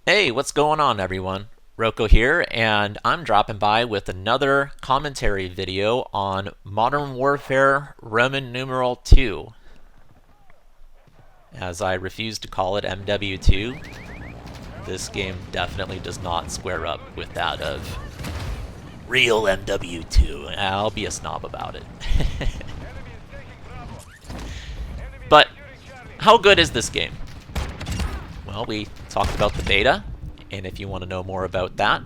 Hey, what's going on, everyone? Rocco here, and I'm dropping by with another commentary video on Modern Warfare Roman numeral 2. As I refuse to call it MW2, this game definitely does not square up with that of real MW2. I'll be a snob about it. But how good is this game? Well, we talked about the beta, and if you want to know more about that,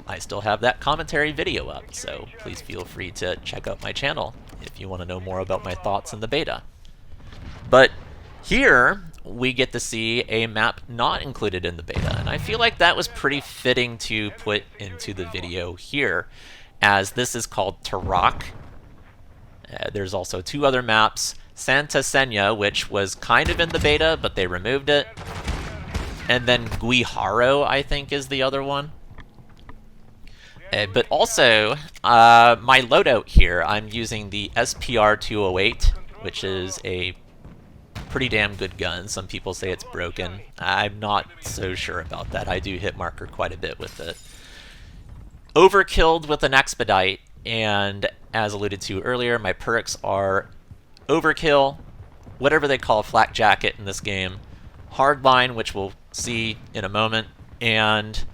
I still have that commentary video up, so please feel free to check out my channel if you want to know more about my thoughts in the beta. But here, we get to see a map not included in the beta, and I feel like that was pretty fitting to put into the video here, as this is called Tarak. There's also two other maps, Santa Senya, which was kind of in the beta, but they removed it, and then Guiharo, I think, is the other one. But also, my loadout here, I'm using the SPR-208, which is a pretty damn good gun. Some people say it's broken. I'm not so sure about that. I do hit marker quite a bit with it. Overkilled with an Expedite, and as alluded to earlier, my perks are Overkill, whatever they call Flak Jacket in this game, Hardline, which we'll see in a moment, and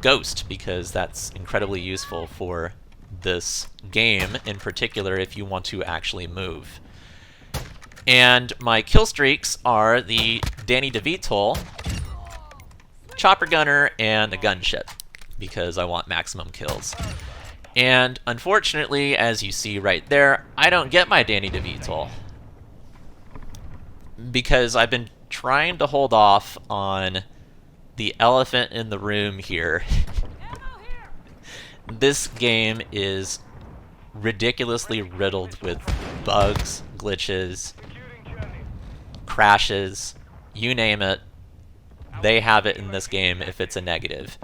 Ghost, because that's incredibly useful for this game, in particular if you want to actually move. And my kill streaks are the Danny DeVito, Chopper Gunner, and a Gunship, because I want maximum kills. And unfortunately, as you see right there, I don't get my Danny DeVito, because I've been trying to hold off on the elephant in the room here. This game is ridiculously riddled with bugs, glitches, crashes, you name it. They have it in this game if it's a negative.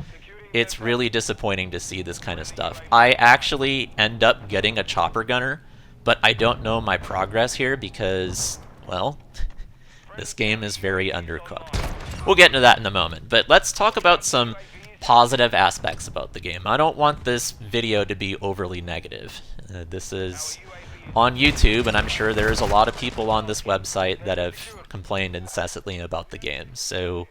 It's really disappointing to see this kind of stuff. I actually end up getting a Chopper Gunner, but I don't know my progress here because, well, this game is very undercooked. We'll get into that in a moment, but let's talk about some positive aspects about the game. I don't want this video to be overly negative. This is on YouTube, and I'm sure there's a lot of people on this website that have complained incessantly about the game. So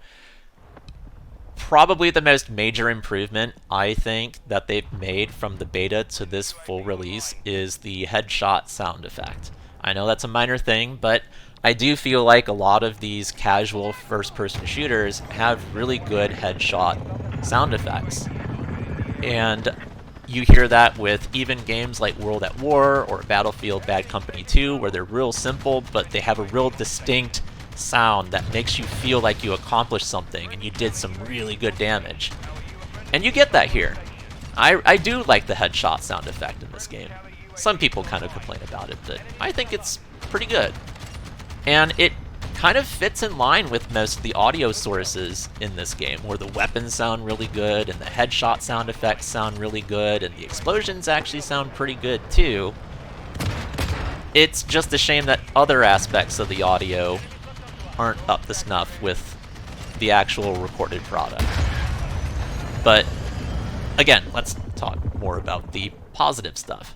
probably the most major improvement, I think, that they've made from the beta to this full release is the headshot sound effect. I know that's a minor thing, but I do feel like a lot of these casual first-person shooters have really good headshot sound effects. And you hear that with even games like World at War or Battlefield Bad Company 2, where they're real simple, but they have a real distinct sound that makes you feel like you accomplished something and you did some really good damage. And you get that here. I do like the headshot sound effect in this game. Some people kind of complain about it, but I think it's pretty good. And it kind of fits in line with most of the audio sources in this game, where the weapons sound really good, and the headshot sound effects sound really good, and the explosions actually sound pretty good too. It's just a shame that other aspects of the audio aren't up to snuff with the actual recorded product. But again, let's talk more about the positive stuff.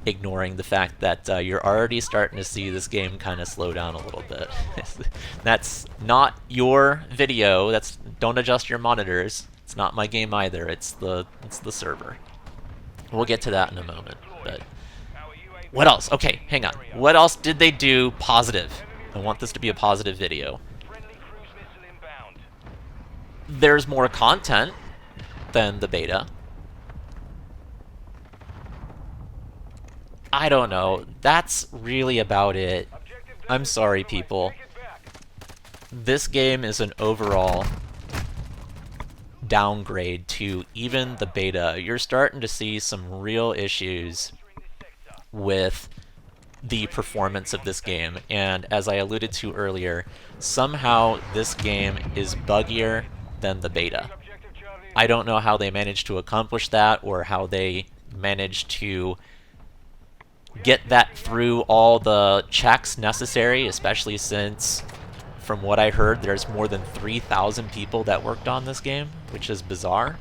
Ignoring the fact that you're already starting to see this game kind of slow down a little bit. That's not your video. Don't adjust your monitors. It's not my game either. It's the server. We'll get to that in a moment. But what else? Okay, hang on. What else did they do positive? I want this to be a positive video. There's more content than the beta. I don't know. That's really about it. I'm sorry, people. This game is an overall downgrade to even the beta. You're starting to see some real issues with the performance of this game, and as I alluded to earlier, somehow this game is buggier than the beta. I don't know how they managed to accomplish that, or how they managed to get that through all the checks necessary, especially since from what I heard, there's more than 3,000 people that worked on this game, which is bizarre.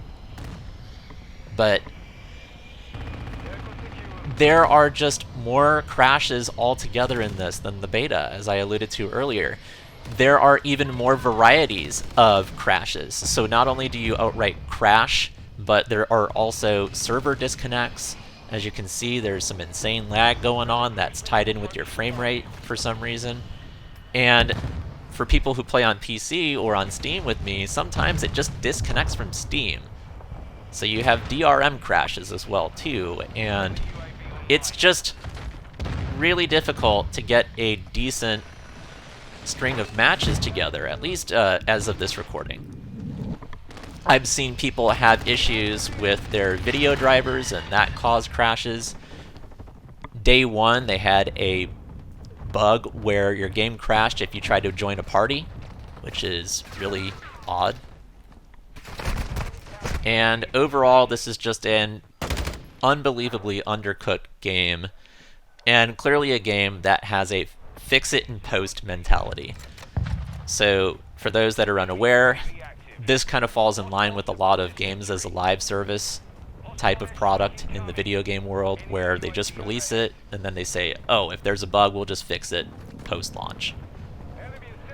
But there are just more crashes altogether in this than the beta, as I alluded to earlier. There are even more varieties of crashes. So not only do you outright crash, but there are also server disconnects. As you can see, there's some insane lag going on that's tied in with your frame rate for some reason. And for people who play on PC or on Steam with me, sometimes it just disconnects from Steam. So you have DRM crashes as well too, and it's just really difficult to get a decent string of matches together, at least as of this recording. I've seen people have issues with their video drivers, and that caused crashes. Day one, they had a bug where your game crashed if you tried to join a party, which is really odd. And overall, this is just an unbelievably undercooked game, and clearly a game that has a fix-it-and-post mentality. So, for those that are unaware, this kind of falls in line with a lot of games as a live service type of product in the video game world, where they just release it, and then they say, oh, if there's a bug, we'll just fix it post-launch.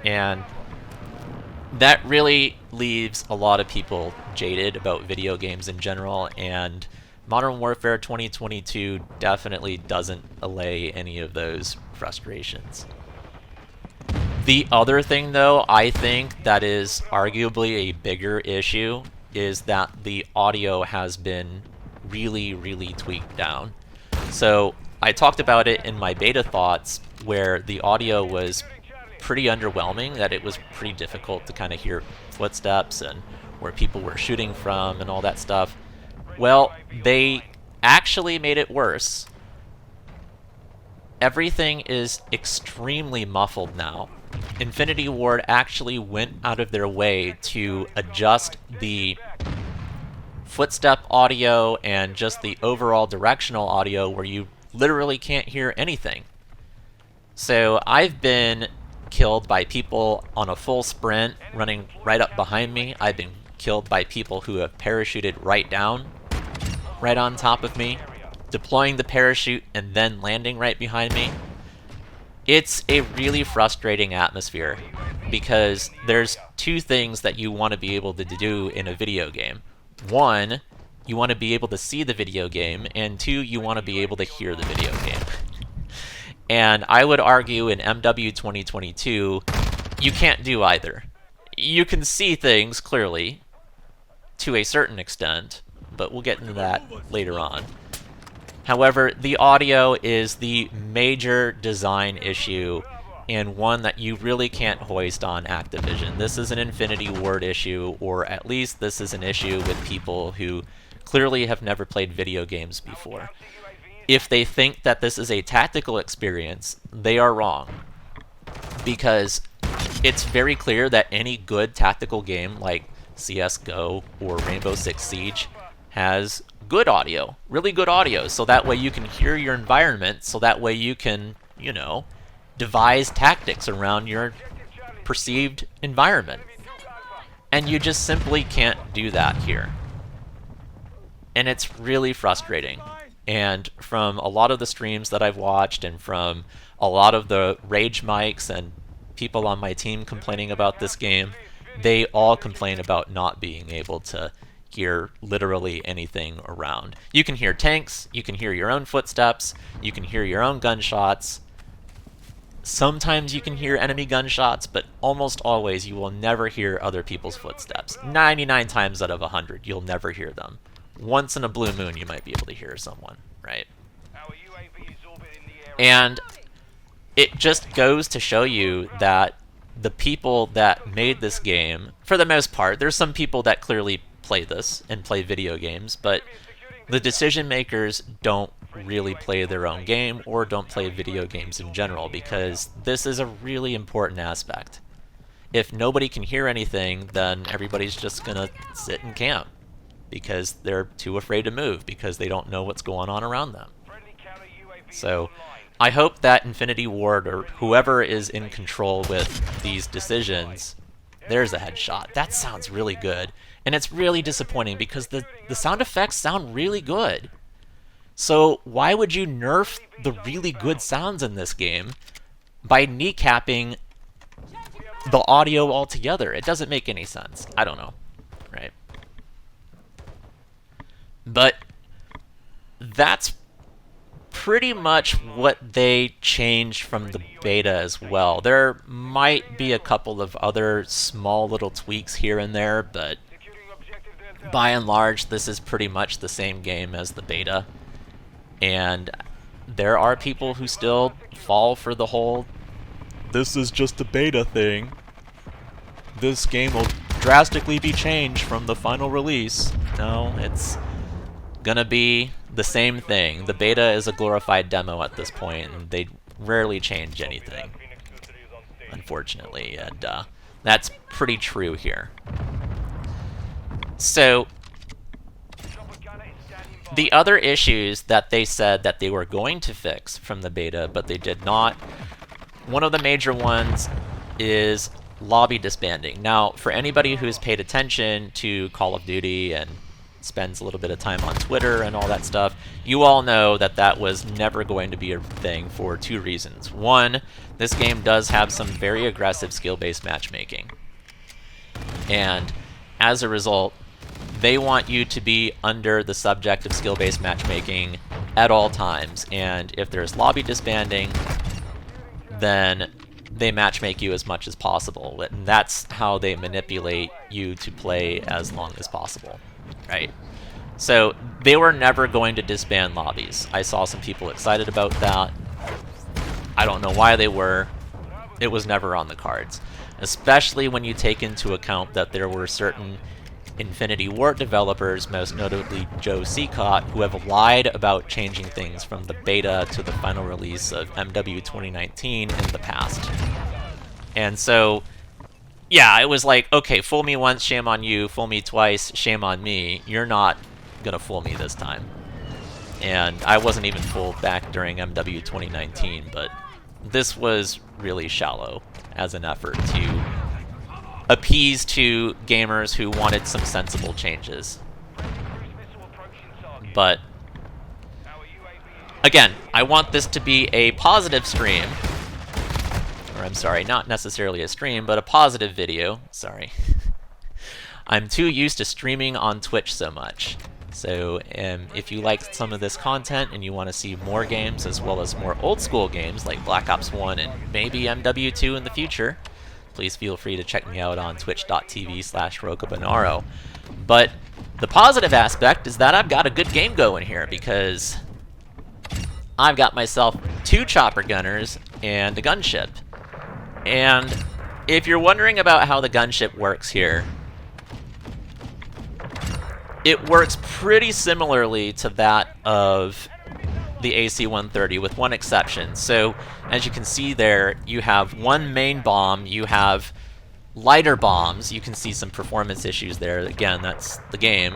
And that really leaves a lot of people jaded about video games in general, and Modern Warfare 2022 definitely doesn't allay any of those frustrations. The other thing, though, I think that is arguably a bigger issue is that the audio has been really tweaked down. So I talked about it in my beta thoughts, where the audio was pretty underwhelming, that it was pretty difficult to kind of hear footsteps and where people were shooting from and all that stuff. Well, they actually made it worse. Everything is extremely muffled now. Infinity Ward actually went out of their way to adjust the footstep audio and just the overall directional audio where you literally can't hear anything. So I've been killed by people on a full sprint running right up behind me. I've been killed by people who have parachuted right down, right on top of me, deploying the parachute and then landing right behind me. It's a really frustrating atmosphere because there's two things that you want to be able to do in a video game. One, you want to be able to see the video game, and two, you want to be able to hear the video game. And I would argue in MW 2022, you can't do either. You can see things clearly, to a certain extent, but we'll get into that later on. However, the audio is the major design issue, and one that you really can't hoist on Activision. This is an Infinity Ward issue, or at least this is an issue with people who clearly have never played video games before. If they think that this is a tactical experience, they are wrong. Because it's very clear that any good tactical game like CSGO or Rainbow Six Siege has good audio, really good audio, so that way you can hear your environment, so that way you can, you know, devise tactics around your perceived environment. And you just simply can't do that here. And it's really frustrating. And from a lot of the streams that I've watched, and from a lot of the rage mics and people on my team complaining about this game, they all complain about not being able to hear literally anything around. You can hear tanks, you can hear your own footsteps, you can hear your own gunshots. Sometimes you can hear enemy gunshots, but almost always you will never hear other people's footsteps. 99 times out of 100, you'll never hear them. Once in a blue moon, you might be able to hear someone, right? And it just goes to show you that the people that made this game, for the most part, there's some people that clearly play this and play video games, but the decision makers don't really play their own game or don't play video games in general, because this is a really important aspect. If nobody can hear anything, then everybody's just gonna sit and camp because they're too afraid to move because they don't know what's going on around them. So I hope that Infinity Ward or whoever is in control with these decisions, there's a headshot. That sounds really good. And it's really disappointing because the sound effects sound really good. So why would you nerf the really good sounds in this game by kneecapping the audio altogether? It doesn't make any sense. I don't know. Right. But that's pretty much what they changed from the beta as well. There might be a couple of other small little tweaks here and there, but by and large, this is pretty much the same game as the beta. And there are people who still fall for the whole, this is just a beta thing. This game will drastically be changed from the final release. No, it's gonna be the same thing. The beta is a glorified demo at this point, and they rarely change anything, unfortunately, and that's pretty true here. So, the other issues that they said that they were going to fix from the beta, but they did not, one of the major ones is lobby disbanding. Now, for anybody who's paid attention to Call of Duty and spends a little bit of time on Twitter and all that stuff, you all know that that was never going to be a thing for two reasons. One, this game does have some very aggressive skill-based matchmaking. And as a result, they want you to be under the subject of skill-based matchmaking at all times. And if there's lobby disbanding, then they matchmake you as much as possible. And that's how they manipulate you to play as long as possible. Right? So they were never going to disband lobbies. I saw some people excited about that. I don't know why they were. It was never on the cards. Especially when you take into account that there were certain Infinity Ward developers, most notably Joe Seacott, who have lied about changing things from the beta to the final release of MW 2019 in the past. And so, yeah, it was like, okay, fool me once, shame on you. Fool me twice, shame on me. You're not gonna fool me this time. And I wasn't even fooled back during MW 2019, but this was really shallow as an effort to appease to gamers who wanted some sensible changes. But again, I want this to be a positive stream. Or I'm sorry, not necessarily a stream, but a positive video. Sorry. I'm too used to streaming on Twitch so much. So if you like some of this content and you want to see more games as well as more old school games like Black Ops 1 and maybe MW2 in the future, please feel free to check me out on twitch.tv/RocoBonaro. But the positive aspect is that I've got a good game going here because I've got myself 2 chopper gunners and a gunship. And if you're wondering about how the gunship works here, it works pretty similarly to that of the AC-130 with one exception. So as you can see there, you have one main bomb, you have lighter bombs, you can see some performance issues there, again, that's the game.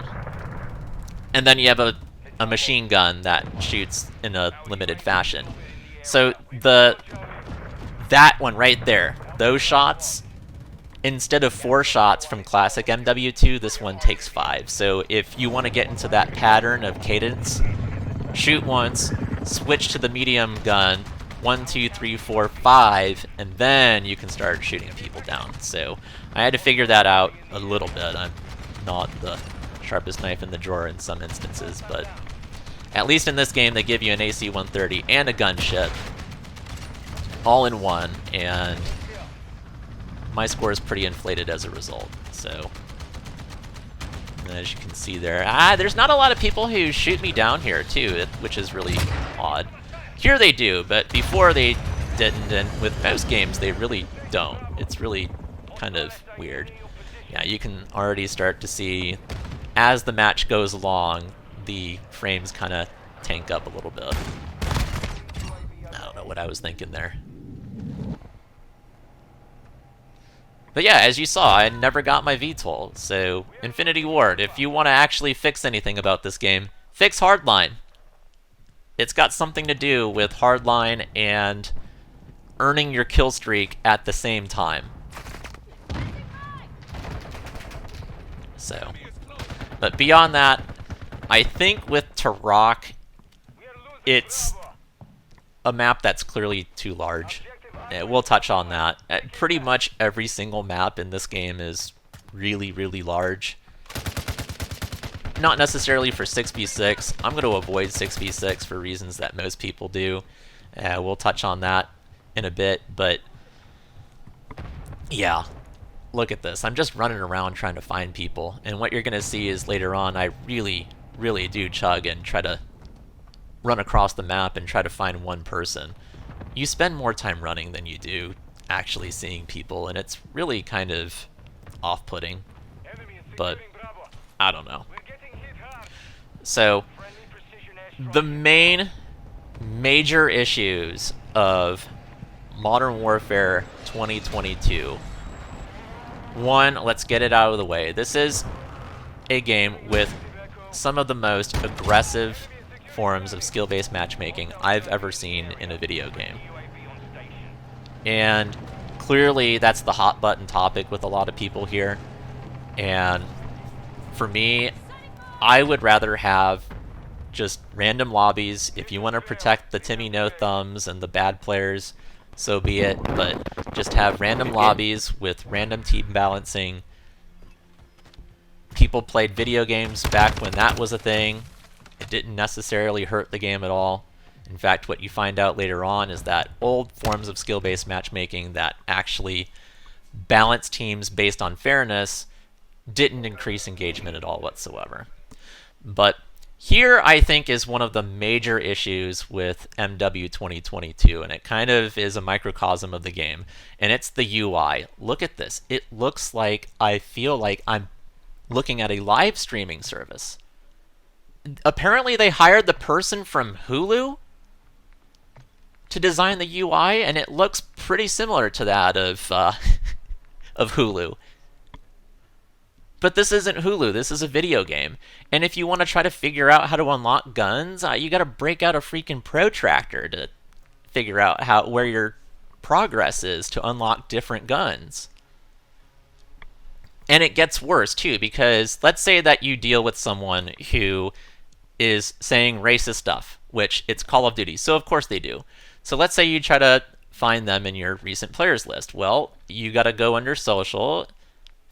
And then you have a machine gun that shoots in a limited fashion. So that one right there, those shots, instead of 4 shots from classic MW2, this one takes 5. So if you want to get into that pattern of cadence, shoot once, switch to the medium gun, 1, 2, 3, 4, 5, and then you can start shooting people down. So I had to figure that out a little bit. I'm not the sharpest knife in the drawer in some instances, but at least in this game they give you an AC-130 and a gunship all in one, and my score is pretty inflated as a result. So as you can see there, there's not a lot of people who shoot me down here too, which is really odd. Here they do, but before they didn't, and with most games they really don't. It's really kind of weird. Yeah, you can already start to see as the match goes along, the frames kind of tank up a little bit. I don't know what I was thinking there. But yeah, as you saw, I never got my VTOL, so Infinity Ward, if you want to actually fix anything about this game, fix Hardline. It's got something to do with hardline and earning your kill streak at the same time. So, but beyond that, I think with Turok, it's a map that's clearly too large. We'll touch on that. Pretty much every single map in this game is really, really large. Not necessarily for 6v6. I'm going to avoid 6v6 for reasons that most people do. We'll touch on that in a bit, but yeah, look at this. I'm just running around trying to find people, and what you're going to see is later on I really, really do chug and try to run across the map and try to find one person. You spend more time running than you do actually seeing people, and it's really kind of off-putting, but I don't know. So, the major issues of Modern Warfare 2022. One, let's get it out of the way. This is a game with some of the most aggressive forms of skill-based matchmaking I've ever seen in a video game. And clearly that's the hot button topic with a lot of people here. And for me, I would rather have just random lobbies. If you want to protect the Timmy No Thumbs and the bad players, so be it, but just have random lobbies with random team balancing. People played video games back when that was a thing. It didn't necessarily hurt the game at all. In fact, what you find out later on is that old forms of skill-based matchmaking that actually balanced teams based on fairness didn't increase engagement at all whatsoever. But here, I think, is one of the major issues with MW 2022, and it kind of is a microcosm of the game, and it's the UI. Look at this. It looks like I feel like I'm looking at a live streaming service. Apparently, they hired the person from Hulu to design the UI, and it looks pretty similar to that of Hulu. But this isn't Hulu, this is a video game. And if you want to try to figure out how to unlock guns, you gotta break out a freaking protractor to figure out where your progress is to unlock different guns. And it gets worse too, because let's say that you deal with someone who is saying racist stuff, which it's Call of Duty, so of course they do. So let's say you try to find them in your recent players list. Well, you gotta go under social,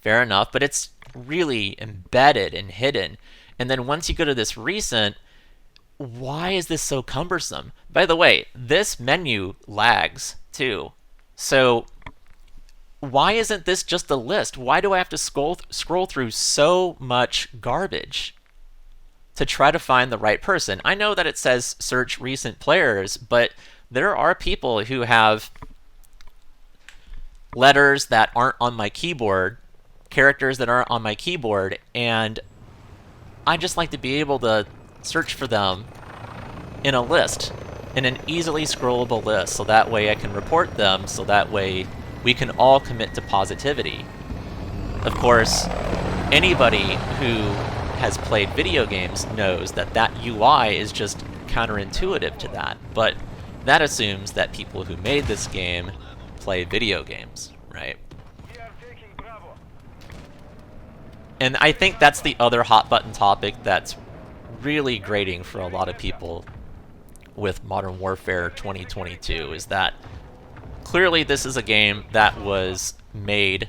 fair enough, but it's really embedded and hidden. And then once you go to this recent, why is this so cumbersome? By the way, this menu lags too. So why isn't this just a list? Why do I have to scroll through so much garbage to try to find the right person? I know that it says search recent players, but there are people who have letters that aren't on my keyboard, characters that aren't on my keyboard, and I just like to be able to search for them in a list, in an easily scrollable list, so that way I can report them, so that way we can all commit to positivity. Of course, anybody who has played video games knows that that UI is just counterintuitive to that, but that assumes that people who made this game play video games, right? And I think that's the other hot button topic that's really grating for a lot of people with Modern Warfare 2022, is that clearly this is a game that was made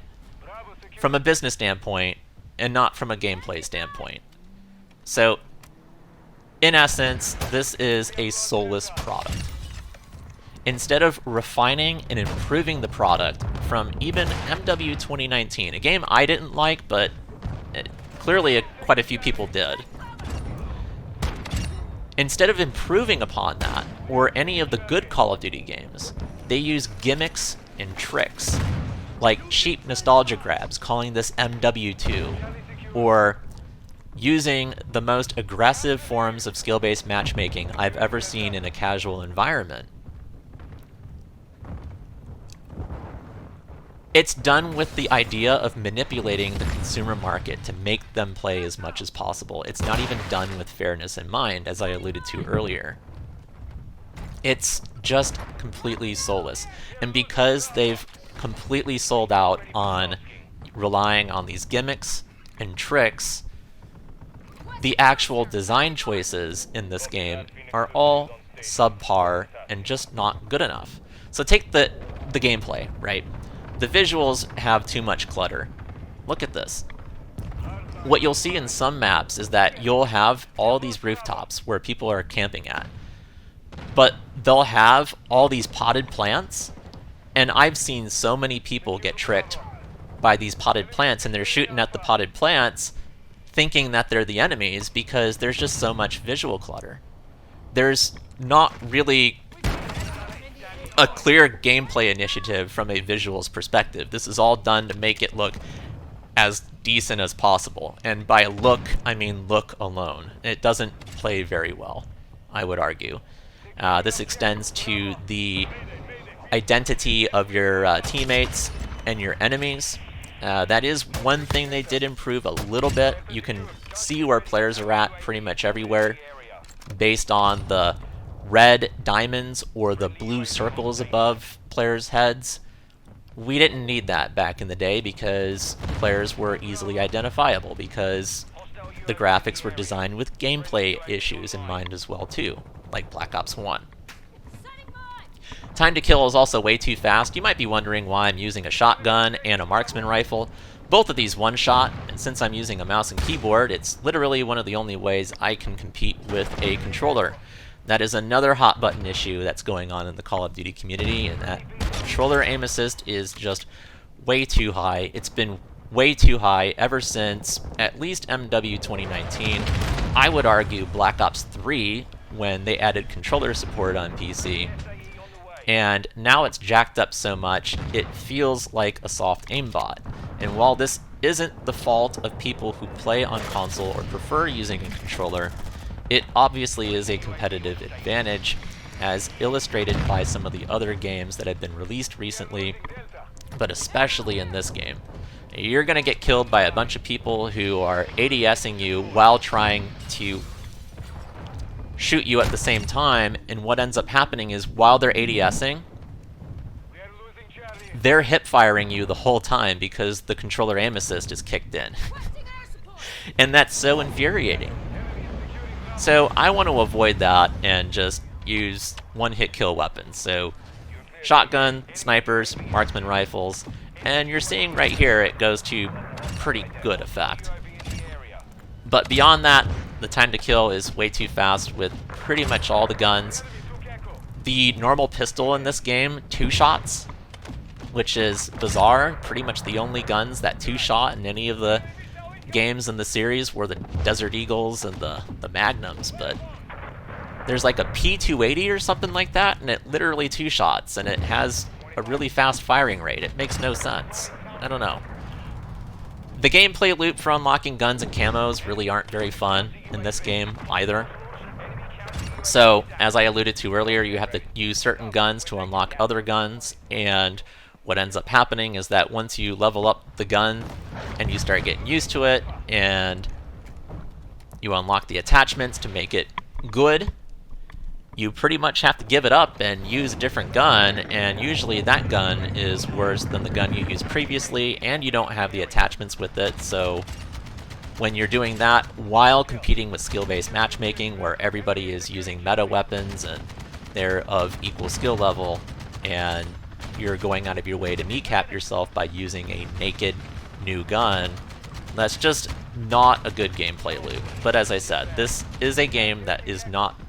from a business standpoint and not from a gameplay standpoint. So, in essence, this is a soulless product. Instead of refining and improving the product from even MW 2019, a game I didn't like, but clearly quite a few people did. Instead of improving upon that, or any of the good Call of Duty games, they use gimmicks and tricks, like cheap nostalgia grabs, calling this MW2, or using the most aggressive forms of skill-based matchmaking I've ever seen in a casual environment. It's done with the idea of manipulating the consumer market to make them play as much as possible. It's not even done with fairness in mind, as I alluded to earlier. It's just completely soulless. And because they've completely sold out on relying on these gimmicks and tricks, the actual design choices in this game are all subpar and just not good enough. So take the gameplay, right? The visuals have too much clutter. Look at this. What you'll see in some maps is that you'll have all these rooftops where people are camping at, but they'll have all these potted plants, and I've seen so many people get tricked by these potted plants, and they're shooting at the potted plants thinking that they're the enemies because there's just so much visual clutter. There's not really a clear gameplay initiative from a visuals perspective. This is all done to make it look as decent as possible. And by look, I mean look alone. It doesn't play very well, I would argue. This extends to the identity of your teammates and your enemies. That is one thing they did improve a little bit. You can see where players are at pretty much everywhere based on the red diamonds or the blue circles above players' heads. We didn't need that back in the day because players were easily identifiable, because the graphics were designed with gameplay issues in mind as well too, like Black Ops 1. Time to kill is also way too fast. You might be wondering why I'm using a shotgun and a marksman rifle. Both of these one-shot, and since I'm using a mouse and keyboard, it's literally one of the only ways I can compete with a controller. That is another hot button issue that's going on in the Call of Duty community, and that controller aim assist is just way too high. It's been way too high ever since at least MW 2019. I would argue Black Ops 3 when they added controller support on PC. And now it's jacked up so much, it feels like a soft aimbot. And while this isn't the fault of people who play on console or prefer using a controller, it obviously is a competitive advantage, as illustrated by some of the other games that have been released recently, but especially in this game. You're going to get killed by a bunch of people who are ADSing you while trying to shoot you at the same time, and what ends up happening is while they're ADSing, they're hip-firing you the whole time because the controller aim assist is kicked in. And that's so infuriating. So I want to avoid that and just use one-hit kill weapons. So shotgun, snipers, marksman rifles, and you're seeing right here it goes to pretty good effect. But beyond that, the time to kill is way too fast with pretty much all the guns. The normal pistol in this game, 2 shots, which is bizarre. Pretty much the only guns that 2-shot in any of the games in the series were the Desert Eagles and the Magnums, but there's like a P280 or something like that, and it literally 2 shots, and it has a really fast firing rate. It makes no sense. I don't know. The gameplay loop for unlocking guns and camos really aren't very fun in this game either. So, as I alluded to earlier, you have to use certain guns to unlock other guns, and what ends up happening is that once you level up the gun and you start getting used to it, and you unlock the attachments to make it good, you pretty much have to give it up and use a different gun, and usually that gun is worse than the gun you used previously, and you don't have the attachments with it. So when you're doing that while competing with skill-based matchmaking, where everybody is using meta weapons and they're of equal skill level, and you're going out of your way to kneecap yourself by using a naked new gun, that's just not a good gameplay loop. But as I said, this is a game that is not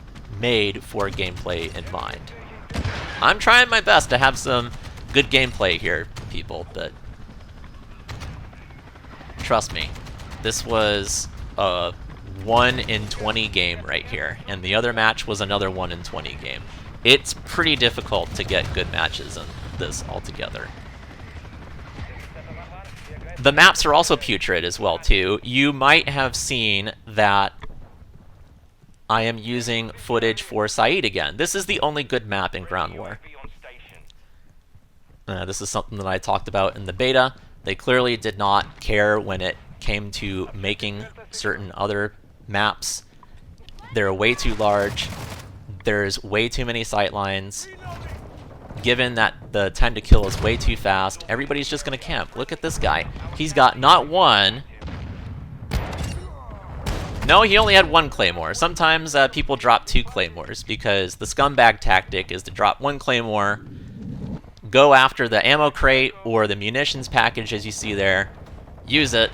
made for gameplay in mind. I'm trying my best to have some good gameplay here, people, but trust me, this was a 1 in 20 game right here, and the other match was another 1 in 20 game. It's pretty difficult to get good matches in this altogether. The maps are also putrid as well too. You might have seen that I am using footage for Said again. This is the only good map in Ground War. This is something that I talked about in the beta. They clearly did not care when it came to making certain other maps. They're way too large. There's way too many sightlines. Given that the time to kill is way too fast, everybody's just going to camp. Look at this guy. He's got not one. No, he only had one claymore. Sometimes people drop 2 claymores because the scumbag tactic is to drop 1 claymore, go after the ammo crate or the munitions package as you see there, use it.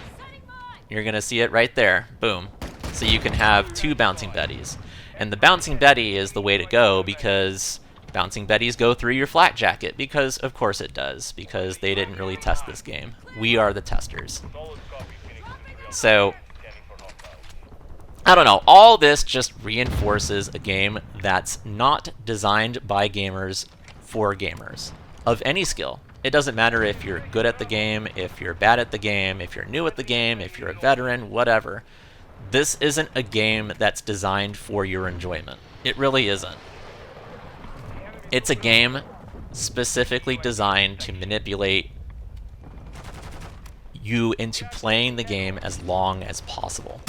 You're going to see it right there. Boom. So you can have 2 bouncing betties. And the bouncing betty is the way to go because bouncing betties go through your flak jacket. Because, of course it does. Because they didn't really test this game. We are the testers. So, I don't know. All this just reinforces a game that's not designed by gamers for gamers of any skill. It doesn't matter if you're good at the game, if you're bad at the game, if you're new at the game, if you're a veteran, whatever. This isn't a game that's designed for your enjoyment. It really isn't. It's a game specifically designed to manipulate you into playing the game as long as possible.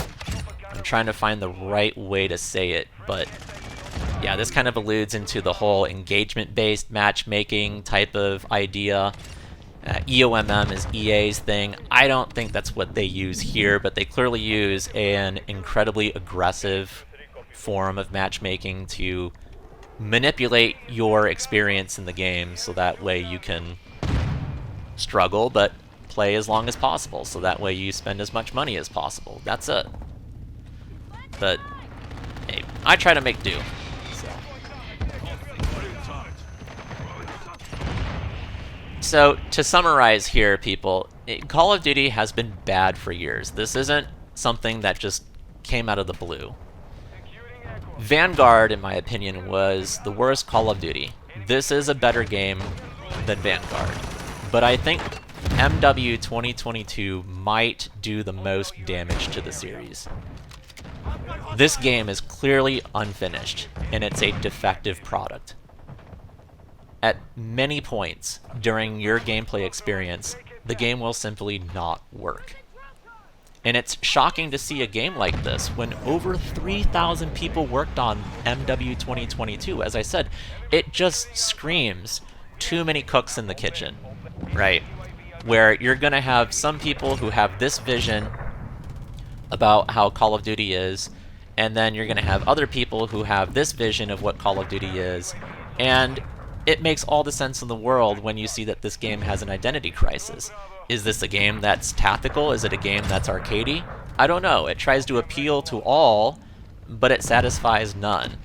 I'm trying to find the right way to say it, but yeah, this kind of alludes into the whole engagement-based matchmaking type of idea. EOMM is EA's thing. I don't think that's what they use here, but they clearly use an incredibly aggressive form of matchmaking to manipulate your experience in the game so that way you can struggle but play as long as possible, so that way you spend as much money as possible. That's it. But hey, I try to make do. So to summarize here, people, Call of Duty has been bad for years. This isn't something that just came out of the blue. Vanguard, in my opinion, was the worst Call of Duty. This is a better game than Vanguard. But I think MW 2022 might do the most damage to the series. This game is clearly unfinished, and it's a defective product. At many points during your gameplay experience, the game will simply not work. And it's shocking to see a game like this when over 3,000 people worked on MW 2022. As I said, it just screams too many cooks in the kitchen, right? Where you're going to have some people who have this vision about how Call of Duty is, and then you're going to have other people who have this vision of what Call of Duty is, and it makes all the sense in the world when you see that this game has an identity crisis. Is this a game that's tactical? Is it a game that's arcadey? I don't know. It tries to appeal to all, but it satisfies none.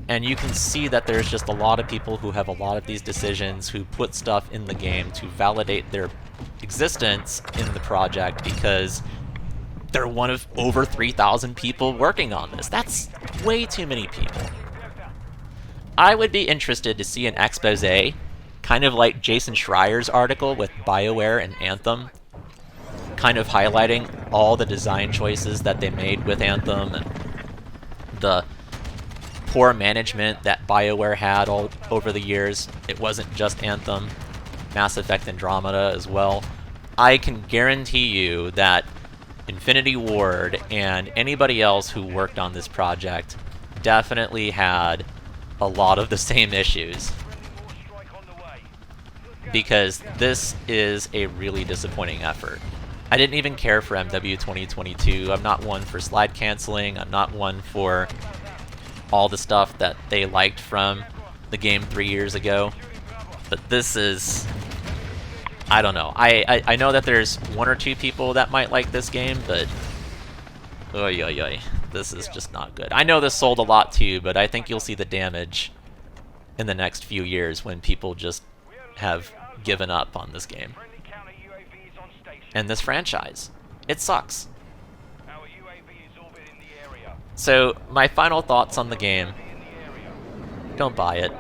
And you can see that there's just a lot of people who have a lot of these decisions, who put stuff in the game to validate their existence in the project because they're one of over 3,000 people working on this. That's way too many people. I would be interested to see an expose, kind of like Jason Schreier's article with BioWare and Anthem, kind of highlighting all the design choices that they made with Anthem and the poor management that BioWare had all over the years. It wasn't just Anthem, Mass Effect Andromeda as well. I can guarantee you that Infinity Ward and anybody else who worked on this project definitely had a lot of the same issues, because this is a really disappointing effort. I didn't even care for MW 2022. I'm not one for slide canceling. I'm not one for all the stuff that they liked from the game 3 years ago. But this is, I don't know. I know that there's 1 or 2 people that might like this game, but oy oy oy, this is just not good. I know this sold a lot too, but I think you'll see the damage in the next few years when people just have given up on this game and this franchise. It sucks. So my final thoughts on the game: don't buy it.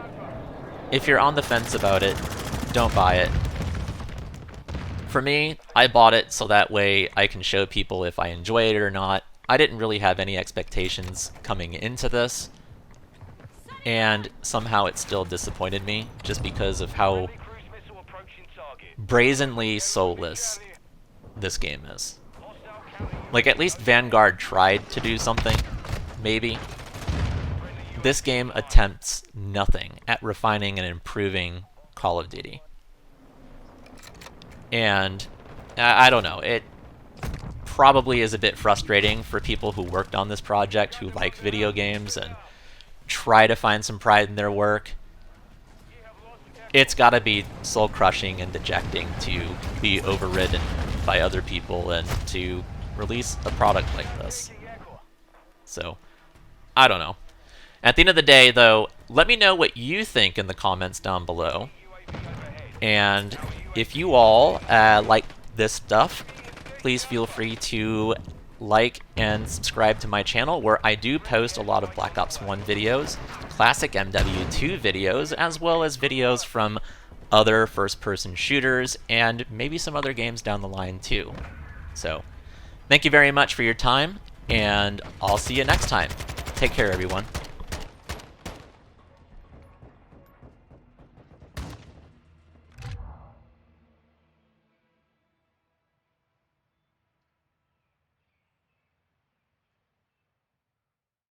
If you're on the fence about it, don't buy it. For me, I bought it so that way I can show people if I enjoy it or not. I didn't really have any expectations coming into this, and somehow it still disappointed me just because of how brazenly soulless this game is. Like, at least Vanguard tried to do something, maybe. this game attempts nothing at refining and improving Call of Duty. And I don't know, it probably is a bit frustrating for people who worked on this project, who like video games and try to find some pride in their work. It's got to be soul-crushing and dejecting to be overridden by other people and to release a product like this. So, I don't know. At the end of the day, though, let me know what you think in the comments down below. And if you all like this stuff, please feel free to like and subscribe to my channel, where I do post a lot of Black Ops 1 videos, classic MW2 videos, as well as videos from other first-person shooters, and maybe some other games down the line too. So, thank you very much for your time, and I'll see you next time. Take care, everyone.